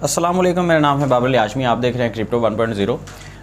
अस्सलाम वालेकुम, मेरा नाम है बाबर हाशमी। आप देख रहे हैं क्रिप्टो 1.0।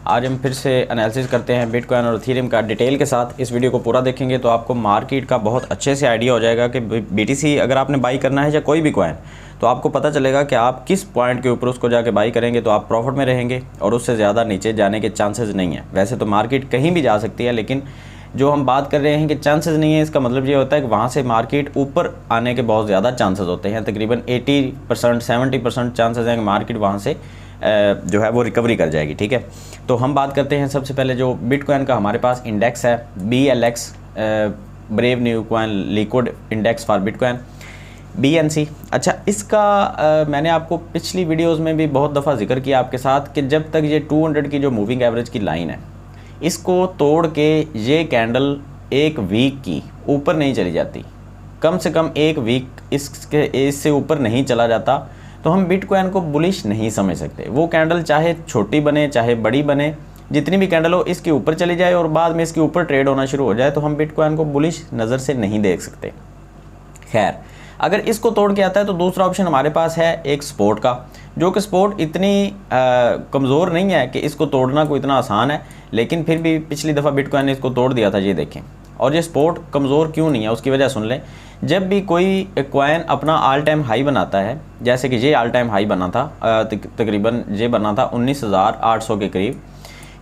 आज हम फिर से एनालिसिस करते हैं बिटकॉइन और इथेरियम का डिटेल के साथ। इस वीडियो को पूरा देखेंगे तो आपको मार्केट का बहुत अच्छे से आइडिया हो जाएगा कि बीटीसी अगर आपने बाई करना है या कोई भी कॉइन, तो आपको पता चलेगा कि आप किस पॉइंट के ऊपर उसको जाके बाई करेंगे तो आप प्रॉफिट में रहेंगे और उससे ज़्यादा नीचे जाने के चांसेस नहीं है। वैसे तो मार्केट कहीं भी जा सकती है, लेकिन जो हम बात कर रहे हैं कि चांसेस नहीं है, इसका मतलब ये होता है कि वहाँ से मार्केट ऊपर आने के बहुत ज़्यादा चांसेस होते हैं। तकरीबन 80% 70% चांसेस हैं कि मार्केट वहाँ से जो है वो रिकवरी कर जाएगी। ठीक है, तो हम बात करते हैं सबसे पहले जो बिटकॉइन का हमारे पास इंडेक्स है BLX, brave new coin liquid index for bitcoin, BNC। अच्छा, इसका मैंने आपको पिछली वीडियोज़ में भी बहुत दफ़ा जिक्र किया आपके साथ कि जब तक ये 200 की जो मूविंग एवरेज की लाइन है, इसको तोड़ के ये कैंडल एक वीक की ऊपर नहीं चली जाती, कम से कम एक वीक इससे ऊपर नहीं चला जाता, तो हम बिटकॉइन को बुलिश नहीं समझ सकते। वो कैंडल चाहे छोटी बने चाहे बड़ी बने, जितनी भी कैंडल हो, इसके ऊपर चली जाए और बाद में इसके ऊपर ट्रेड होना शुरू हो जाए, तो हम बिटकॉइन को बुलिश नज़र से नहीं देख सकते। खैर, अगर इसको तोड़ के आता है तो दूसरा ऑप्शन हमारे पास है एक सपोर्ट का, जो कि सपोर्ट इतनी कमज़ोर नहीं है कि इसको तोड़ना कोई इतना आसान है, लेकिन फिर भी पिछली दफ़ा बिटकॉइन ने इसको तोड़ दिया था, ये देखें। और ये सपोर्ट कमज़ोर क्यों नहीं है उसकी वजह सुन लें। जब भी कोई कॉइन अपना ऑल टाइम हाई बनाता है, जैसे कि ये ऑल टाइम हाई बना था, तकरीबन ये बना था 19,800 के करीब,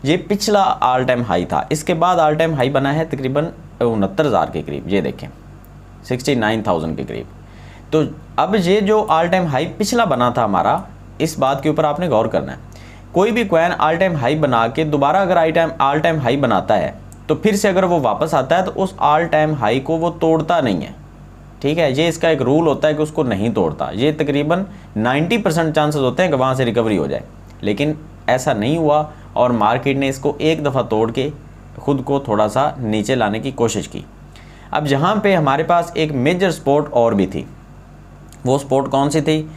ये पिछला ऑल टाइम हाई था। इसके बाद ऑल टाइम हाई बना है तकरीबन 69,000 के करीब, ये देखें 69,000 के करीब। तो अब ये जो ऑल टाइम हाई पिछला बना था हमारा, इस बात के ऊपर आपने गौर करना है। कोई भी कॉइन ऑल टाइम हाई बना के दोबारा अगर ऑल टाइम हाई बनाता है, तो फिर से अगर वो वापस आता है तो उस ऑल टाइम हाई को वो तोड़ता नहीं है। ठीक है, ये इसका एक रूल होता है कि उसको नहीं तोड़ता। ये तकरीबन 90% चांसेस होते हैं कि वहाँ से रिकवरी हो जाए, लेकिन ऐसा नहीं हुआ और मार्केट ने इसको एक दफ़ा तोड़ के ख़ुद को थोड़ा सा नीचे लाने की कोशिश की। अब जहाँ पे हमारे पास एक मेजर सपोर्ट और भी थी, वो सपोर्ट कौन सी थी?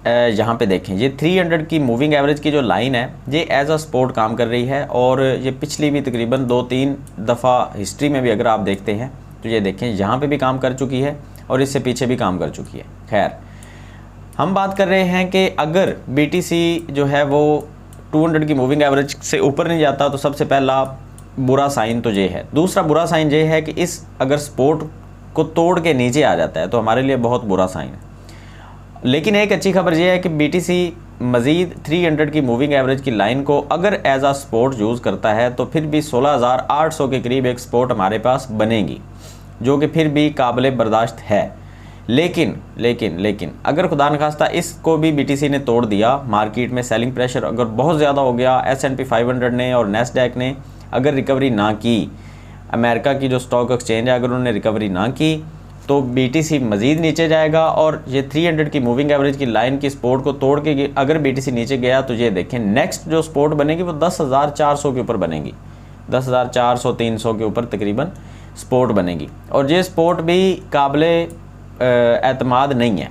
यहाँ पे देखें, ये 300 की मूविंग एवरेज की जो लाइन है, ये एज अ सपोर्ट काम कर रही है और ये पिछली भी तकरीबन 2-3 दफ़ा हिस्ट्री में भी अगर आप देखते हैं तो ये देखें यहाँ पे भी काम कर चुकी है और इससे पीछे भी काम कर चुकी है। खैर, हम बात कर रहे हैं कि अगर BTC जो है वो 200 की मूविंग एवरेज से ऊपर नहीं जाता, तो सबसे पहला बुरा साइन तो ये है। दूसरा बुरा साइन ये है कि इस अगर सपोर्ट को तोड़ के नीचे आ जाता है तो हमारे लिए बहुत बुरा साइन है। लेकिन एक अच्छी खबर यह है कि BTC मज़ीद 300 की मूविंग एवरेज की लाइन को अगर एज आ सपोर्ट यूज़ करता है, तो फिर भी 16,800 के करीब एक सपोर्ट हमारे पास बनेगी, जो कि फिर भी काबिल बर्दाश्त है। लेकिन अगर खुदा न खास्ता इसको भी BTC ने तोड़ दिया, मार्केट में सेलिंग प्रेशर अगर बहुत ज़्यादा हो गया, S&P 500 ने और NASDAQ ने अगर रिकवरी ना की, अमेरिका की जो स्टॉक एक्सचेंज है अगर उन्होंने रिकवरी ना की, तो BTC मज़ीद नीचे जाएगा। और ये 300 की मूविंग एवरेज की लाइन की सपोर्ट को तोड़ के अगर BTC नीचे गया, तो ये देखें नेक्स्ट जो सपोर्ट बनेगी वो 10,400 के ऊपर बनेगी, 10,400-300 के ऊपर तकरीबन सपोर्ट बनेगी। और ये सपोर्ट भी काबिले एतमाद नहीं है।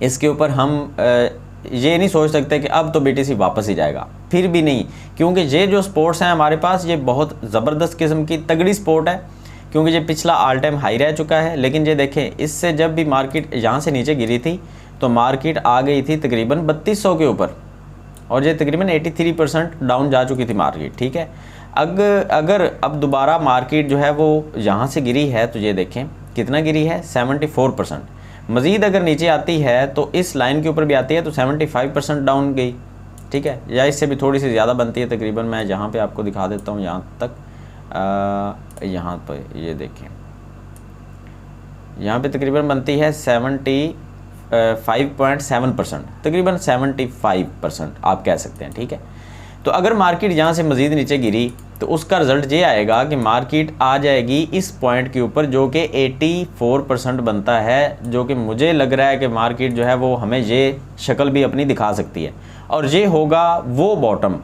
इसके ऊपर हम ये नहीं सोच सकते कि अब तो BTC वापस ही जाएगा, फिर भी नहीं, क्योंकि ये जो सपोर्ट्स हैं हमारे पास, ये बहुत ज़बरदस्त किस्म की तगड़ी सपोर्ट है, क्योंकि ये पिछला ऑल टाइम हाई रह चुका है। लेकिन ये देखें, इससे जब भी मार्केट यहाँ से नीचे गिरी थी तो मार्केट आ गई थी तकरीबन 3200 के ऊपर और ये तकरीबन 83% डाउन जा चुकी थी मार्केट। ठीक है, अगर अब दोबारा मार्केट जो है वो यहाँ से गिरी है, तो ये देखें कितना गिरी है, 74%। मज़ीद अगर नीचे आती है तो इस लाइन के ऊपर भी आती है तो 75% डाउन गई। ठीक है, या इससे भी थोड़ी सी ज़्यादा बनती है तकरीबन। मैं यहाँ पे आपको दिखा देता हूँ, यहाँ तक यहाँ पर ये देखें, यहाँ पे तकरीबन बनती है 75.7%, तकरीबन 75% आप कह सकते हैं। ठीक है, तो अगर मार्केट यहाँ से मज़ीद नीचे गिरी तो उसका रिज़ल्ट ये आएगा कि मार्केट आ जाएगी इस पॉइंट के ऊपर, जो कि 84% बनता है, जो कि मुझे लग रहा है कि मार्केट जो है वो हमें ये शक्ल भी अपनी दिखा सकती है। और ये होगा वो बॉटम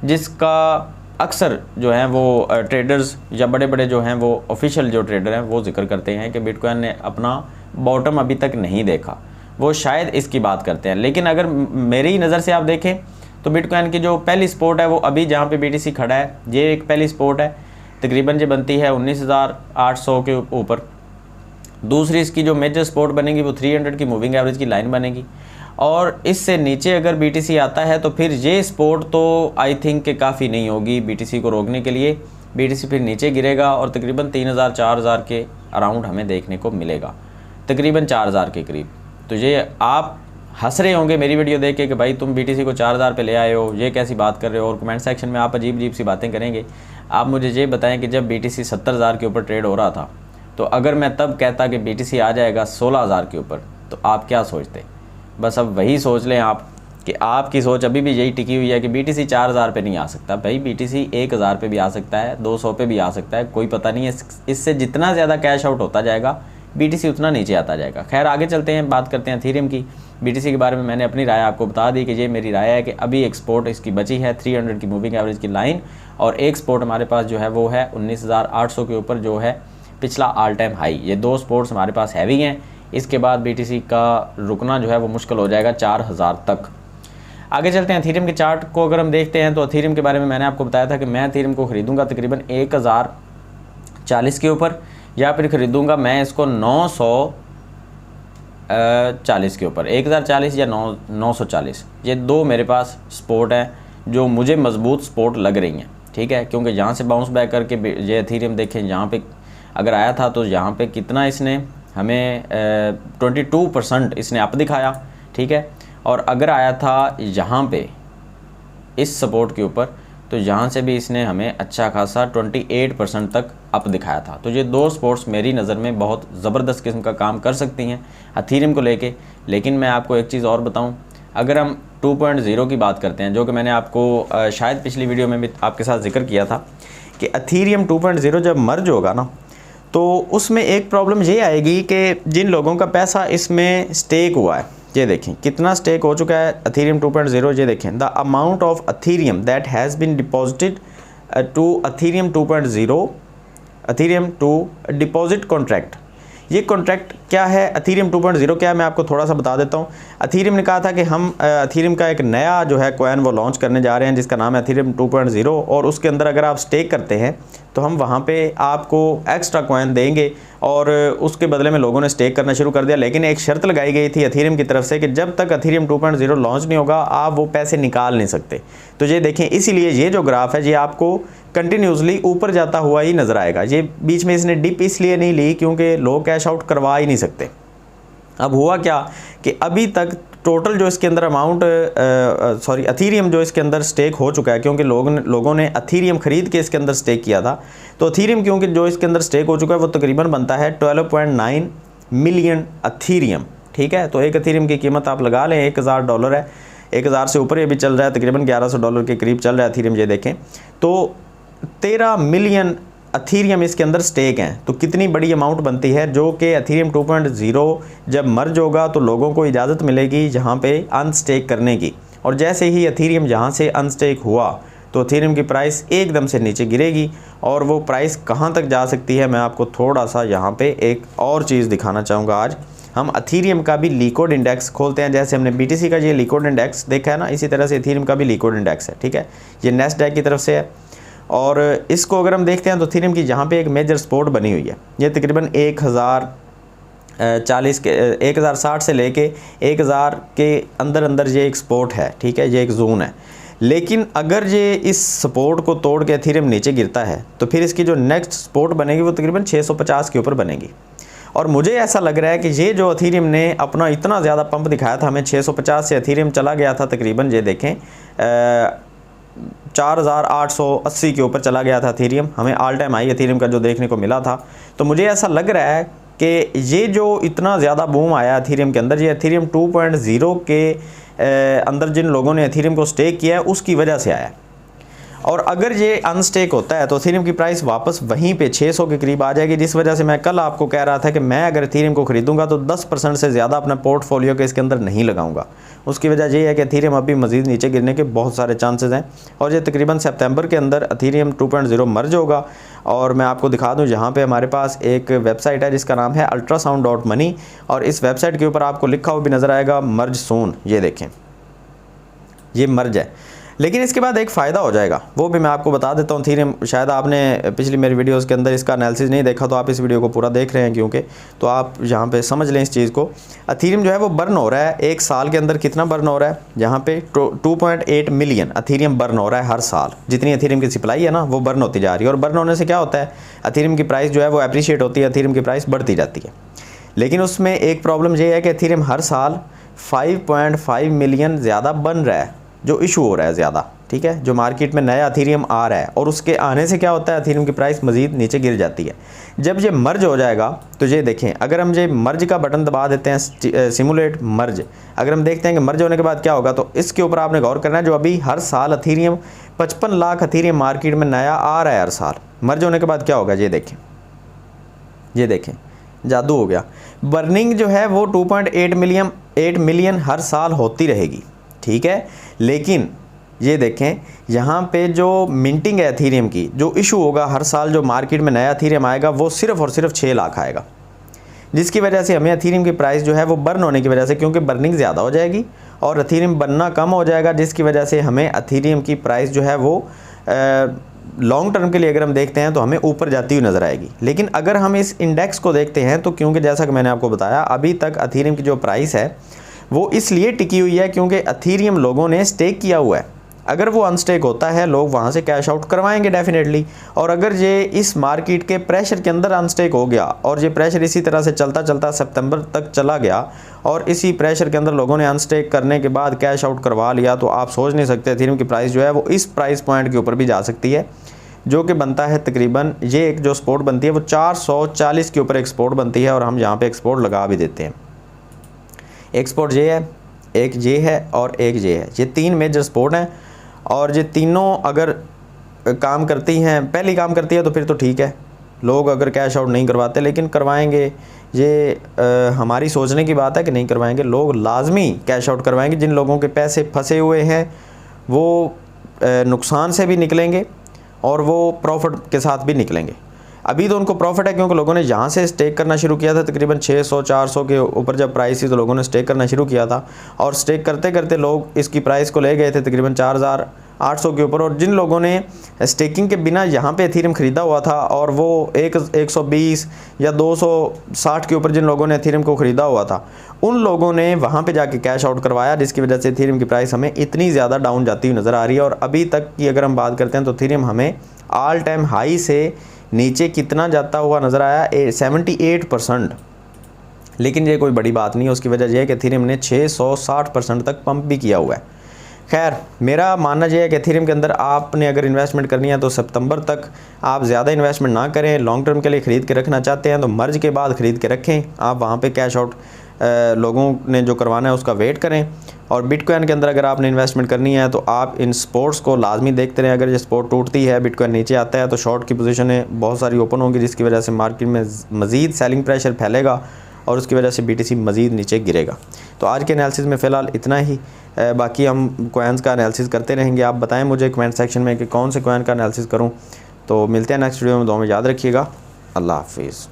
जिसका अक्सर जो हैं वो ट्रेडर्स या बड़े बड़े जो हैं वो ऑफिशियल जो ट्रेडर हैं वो जिक्र करते हैं कि बिटकॉइन ने अपना बॉटम अभी तक नहीं देखा, वो शायद इसकी बात करते हैं। लेकिन अगर मेरी नज़र से आप देखें तो बिटकॉइन की जो पहली सपोर्ट है वो अभी जहाँ पे BTC खड़ा है, ये एक पहली सपोर्ट है, तकरीबन ये बनती है 19,800 के ऊपर। दूसरी इसकी जो मेजर सपोर्ट बनेगी वो 300 की मूविंग एवरेज की लाइन बनेगी और इससे नीचे अगर BTC आता है तो फिर ये सपोर्ट तो आई थिंक कि काफ़ी नहीं होगी BTC को रोकने के लिए। BTC फिर नीचे गिरेगा और तकरीबन 3000-4000 के अराउंड हमें देखने को मिलेगा, तकरीबन 4000 के करीब। तो ये आप हंस रहे होंगे मेरी वीडियो देख के कि भाई तुम BTC को 4000 पे ले आए हो, ये कैसी बात कर रहे हो, और कमेंट सेक्शन में आप अजीब सी बातें करेंगे। आप मुझे ये बताएं कि जब BTC 70,000 के ऊपर ट्रेड हो रहा था, तो अगर मैं तब कहता कि BTC आ जाएगा 16,000 के ऊपर, तो आप क्या सोचते? बस अब वही सोच लें आप कि आपकी सोच अभी भी यही टिकी हुई है कि BTC 4000 पे नहीं आ सकता। भाई BTC 1000 पे भी आ सकता है, 200 पे भी आ सकता है, कोई पता नहीं है। इससे जितना ज़्यादा कैश आउट होता जाएगा BTC उतना नीचे आता जाएगा। खैर आगे चलते हैं, बात करते हैं एथेरियम की। BTC के बारे में मैंने अपनी राय आपको बता दी कि ये मेरी राय है कि अभी एक सपोर्ट इसकी बची है 300 की मूविंग एवरेज की लाइन, और एक सपोर्ट हमारे पास जो है वो है 19,800 के ऊपर जो है पिछला ऑल टाइम हाई। ये दो सपोर्ट्स हमारे पास हैवी हैं। इसके बाद BTC का रुकना जो है वो मुश्किल हो जाएगा 4000 तक। आगे चलते हैं एथेरियम के चार्ट को अगर हम देखते हैं तो एथेरियम के बारे में मैंने आपको बताया था कि मैं एथेरियम को ख़रीदूँगा तकरीबन 1040 के ऊपर, या फिर ख़रीदूँगा मैं इसको 940 के ऊपर, 1040 या 940। ये दो मेरे पास सपोर्ट हैं जो मुझे मजबूत सपोर्ट लग रही हैं, ठीक है। क्योंकि यहाँ से बाउंस बैक करके ये एथेरियम देखें, यहाँ पे अगर आया था तो यहाँ पे कितना इसने हमें 22% इसने अप दिखाया, ठीक है। और अगर आया था यहाँ पे इस सपोर्ट के ऊपर, तो यहाँ से भी इसने हमें अच्छा खासा 28% तक अप दिखाया था। तो ये दो सपोर्ट्स मेरी नज़र में बहुत ज़बरदस्त किस्म का काम कर सकती हैं एथेरियम को लेके। लेकिन मैं आपको एक चीज़ और बताऊँ, अगर हम 2.0 की बात करते हैं, जो कि मैंने आपको शायद पिछली वीडियो में भी आपके साथ जिक्र किया था कि एथेरियम 2.0 जब मर्ज होगा ना, तो उसमें एक प्रॉब्लम ये आएगी कि जिन लोगों का पैसा इसमें स्टेक हुआ है, ये देखें कितना स्टेक हो चुका है एथेरियम 2.0, ये देखें the amount of Ethereum that has been deposited to Ethereum 2.0 Ethereum to deposit contract. ये कॉन्ट्रैक्ट क्या है, एथेरियम 2.0 क्या है, मैं आपको थोड़ा सा बता देता हूँ। एथेरियम ने कहा था कि हम एथेरियम का एक नया जो है कॉइन वो लॉन्च करने जा रहे हैं जिसका नाम है एथेरियम 2.0, और उसके अंदर अगर आप स्टेक करते हैं तो हम वहाँ पे आपको एक्स्ट्रा कॉइन देंगे, और उसके बदले में लोगों ने स्टेक करना शुरू कर दिया। लेकिन एक शर्त लगाई गई थी एथेरियम की तरफ से कि जब तक एथेरियम 2.0 लॉन्च नहीं होगा आप वो पैसे निकाल नहीं सकते। तो ये देखें, इसीलिए ये जो ग्राफ है ये आपको कंटिन्यूसली ऊपर जाता हुआ ही नज़र आएगा। ये बीच में इसने डिप इसलिए नहीं ली क्योंकि लोग कैश आउट करवा ही नहीं सकते। अब हुआ क्या कि अभी तक टोटल जो इसके अंदर अमाउंट एथेरियम जो इसके अंदर स्टेक हो चुका है, क्योंकि लोगों ने एथेरियम ख़रीद के इसके अंदर स्टेक किया था, तो एथेरियम क्योंकि जो इसके अंदर स्टेक हो चुका है वो तकरीबन बनता है 12.9 मिलियन एथेरियम, ठीक है। तो एक एथेरियम की कीमत आप लगा लें $1000 है, 1000 से ऊपर ये भी चल रहा है, तकरीबन $1100 के करीब चल रहा है एथेरियम। ये देखें तो 13 मिलियन एथेरियम इसके अंदर स्टेक हैं। तो कितनी बड़ी अमाउंट बनती है, जो कि एथेरियम 2.0 जब मर्ज होगा तो लोगों को इजाज़त मिलेगी जहाँ पे अनस्टेक करने की, और जैसे ही एथेरियम जहाँ से अनस्टेक हुआ तो एथेरियम की प्राइस एकदम से नीचे गिरेगी। और वो प्राइस कहाँ तक जा सकती है, मैं आपको थोड़ा सा यहाँ पे एक और चीज़ दिखाना चाहूँगा। आज हम एथेरियम का भी लिक्विड इंडेक्स खोलते हैं, जैसे हमने BTC का ये लिक्विड इंडेक्स देखा है ना, इसी तरह से एथेरियम का भी लिक्विड इंडेक्स है, ठीक है। ये NASDAQ की तरफ से है, और इसको अगर हम देखते हैं तो एथेरियम की जहाँ पे एक मेजर सपोर्ट बनी हुई है, ये तकरीबन 1060 से लेके 1000 के अंदर ये एक सपोर्ट है, ठीक है, ये एक जोन है। लेकिन अगर ये इस सपोर्ट को तोड़ के एथेरियम नीचे गिरता है तो फिर इसकी जो नेक्स्ट सपोर्ट बनेगी वो तकरीबन 650 के ऊपर बनेगी। और मुझे ऐसा लग रहा है कि ये जो एथेरियम ने अपना इतना ज़्यादा पंप दिखाया था हमें, 650 से एथेरियम चला गया था तकरीबन, ये देखें 4880 के ऊपर चला गया था एथेरियम, हमें ऑल टाइम हाई एथेरियम का जो देखने को मिला था। तो मुझे ऐसा लग रहा है कि ये जो इतना ज़्यादा बूम आया एथेरियम के अंदर, ये एथेरियम 2.0 के अंदर जिन लोगों ने एथेरियम को स्टेक किया है उसकी वजह से आया। और अगर ये अनस्टेक होता है तो एथेरियम की प्राइस वापस वहीं पे 600 के करीब आ जाएगी, जिस वजह से मैं कल आपको कह रहा था कि मैं अगर एथेरियम को ख़रीदूंगा तो 10% से ज़्यादा अपना पोर्टफोलियो के इसके अंदर नहीं लगाऊंगा। उसकी वजह ये है कि एथेरियम अभी मज़ीद नीचे गिरने के बहुत सारे चांसेस हैं, और ये तकरीबन सितंबर के अंदर एथेरियम 2.0 मर्ज होगा। और मैं आपको दिखा दूँ, यहाँ पर हमारे पास एक वेबसाइट है जिसका नाम है ultrasound.money, और इस वेबसाइट के ऊपर आपको लिखा हुआ भी नज़र आएगा मर्ज सून। ये देखें, ये मर्ज है। लेकिन इसके बाद एक फ़ायदा हो जाएगा, वो भी मैं आपको बता देता हूँ। एथेरियम, शायद आपने पिछली मेरी वीडियोस के अंदर इसका एनालिसिस नहीं देखा, तो आप इस वीडियो को पूरा देख रहे हैं क्योंकि, तो आप यहाँ पे समझ लें इस चीज़ को। एथेरियम जो है वो बर्न हो रहा है एक साल के अंदर, कितना बर्न हो रहा है, यहाँ पे 2.8 मिलियन एथेरियम बर्न हो रहा है हर साल। जितनी एथेरियम की सप्लाई है ना वो बर्न होती जा रही है, और बर्न होने से क्या होता है, एथेरियम की प्राइस जो है वो अप्रिशिएट होती है, एथेरियम की प्राइस बढ़ती जाती है। लेकिन उसमें एक प्रॉब्लम ये है कि एथेरियम हर साल 5.5 मिलियन ज़्यादा बन रहा है, जो इशू हो रहा है ज़्यादा, ठीक है, जो मार्केट में नया एथेरियम आ रहा है, और उसके आने से क्या होता है, एथेरियम की प्राइस मज़ीद नीचे गिर जाती है। जब ये मर्ज हो जाएगा तो ये देखें, अगर हम ये मर्ज का बटन दबा देते हैं, सिमुलेट मर्ज, अगर हम देखते हैं कि मर्ज होने के बाद क्या होगा, तो इसके ऊपर आपने गौर करना है। जो अभी हर साल एथेरियम 55 लाख एथेरियम मार्केट में नया आ रहा है हर साल, मर्ज होने के बाद क्या होगा, ये देखें, जादू हो गया। बर्निंग जो है वो 2.8 मिलियन हर साल होती रहेगी, ठीक है। लेकिन ये देखें यहाँ पे जो मिंटिंग है एथेरियम की, जो इशू होगा हर साल, जो मार्केट में नया एथेरियम आएगा वो सिर्फ़ और सिर्फ 6 लाख आएगा, जिसकी वजह से हमें एथेरियम की प्राइस जो है वो बर्न होने की वजह से, क्योंकि बर्निंग ज़्यादा हो जाएगी और एथेरियम बनना कम हो जाएगा, जिसकी वजह से हमें एथेरियम की प्राइस जो है वो लॉन्ग टर्म के लिए अगर हम देखते हैं तो हमें ऊपर जाती हुई नज़र आएगी। लेकिन अगर हम इस इंडेक्स को देखते हैं तो, क्योंकि जैसा कि मैंने आपको बताया, अभी तक एथेरियम की जो प्राइस है वो इसलिए टिकी हुई है क्योंकि एथेरियम लोगों ने स्टेक किया हुआ है। अगर वो अनस्टेक होता है, लोग वहाँ से कैश आउट करवाएंगे डेफिनेटली, और अगर ये इस मार्केट के प्रेशर के अंदर अनस्टेक हो गया और ये प्रेशर इसी तरह से चलता चलता सितंबर तक चला गया और इसी प्रेशर के अंदर लोगों ने अनस्टेक करने के बाद कैश आउट करवा लिया, तो आप सोच नहीं सकते एथेरियम की प्राइस जो है वो इस प्राइस पॉइंट के ऊपर भी जा सकती है, जो कि बनता है तकरीबन, ये एक जो सपोर्ट बनती है वो 440 के ऊपर एक सपोर्ट बनती है, और हम यहाँ पे एक सपोर्ट लगा भी देते हैं। एक सपोर्ट ये है, एक ये है और एक ये है, ये 3 मेजर सपोर्ट हैं, और ये तीनों अगर काम करती हैं, पहली काम करती है तो फिर तो ठीक है, लोग अगर कैश आउट नहीं करवाते, लेकिन करवाएंगे, ये हमारी सोचने की बात है कि नहीं करवाएंगे, लोग लाजमी कैश आउट करवाएंगे। जिन लोगों के पैसे फंसे हुए हैं वो नुकसान से भी निकलेंगे और वो प्रॉफिट के साथ भी निकलेंगे। अभी तो उनको प्रॉफिट है क्योंकि लोगों ने यहाँ से स्टेक करना शुरू किया था, तकरीबन 600-400 के ऊपर जब प्राइस थी तो लोगों ने स्टेक करना शुरू किया था, और स्टेक करते करते लोग इसकी प्राइस को ले गए थे तकरीबन 4800 के ऊपर। और जिन लोगों ने स्टेकिंग के बिना यहाँ पे एथेरियम ख़रीदा हुआ था और वो 120 या 260 के ऊपर जिन लोगों ने एथेरियम को ख़रीदा हुआ था, उन लोगों ने वहाँ पे जाके कैश आउट करवाया, जिसकी वजह से एथेरियम की प्राइस हमें इतनी ज़्यादा डाउन जाती हुई नज़र आ रही है। और अभी तक की अगर हम बात करते हैं तो एथेरियम हमें ऑल टाइम हाई से नीचे कितना जाता हुआ नज़र आया, 78%। लेकिन ये कोई बड़ी बात नहीं है, उसकी वजह यह है कि एथेरियम ने 660% तक पंप भी किया हुआ है। खैर, मेरा मानना यह है कि एथेरियम के अंदर आपने अगर इन्वेस्टमेंट करनी है तो सितंबर तक आप ज़्यादा इन्वेस्टमेंट ना करें। लॉन्ग टर्म के लिए ख़रीद के रखना चाहते हैं तो मर्ज के बाद ख़रीद के रखें, आप वहाँ पे कैश आउट लोगों ने जो करवाना है उसका वेट करें। और बिटकॉइन के अंदर अगर आपने इन्वेस्टमेंट करनी है तो आप इन सपोर्ट्स को लाजमी देखते रहें। अगर ये सपोर्ट टूटती है, बिटकॉइन नीचे आता है, तो शॉर्ट की पोजीशनें बहुत सारी ओपन होंगी, जिसकी वजह से मार्केट में मज़ीद सेलिंग प्रेशर फैलेगा और उसकी वजह से BTC मज़ीद नीचे गिरेगा। तो आज के एनालिसिस में फ़िलहाल इतना ही, बाकी हम कॉइन्स का एनालिसिस करते रहेंगे। आप बताएं मुझे कमेंट सेक्शन में कि कौन से कॉइन का एनालिसिस करूँ। तो मिलते हैं नेक्स्ट वीडियो में, दुआ में याद रखिएगा। अल्लाह हाफिज़।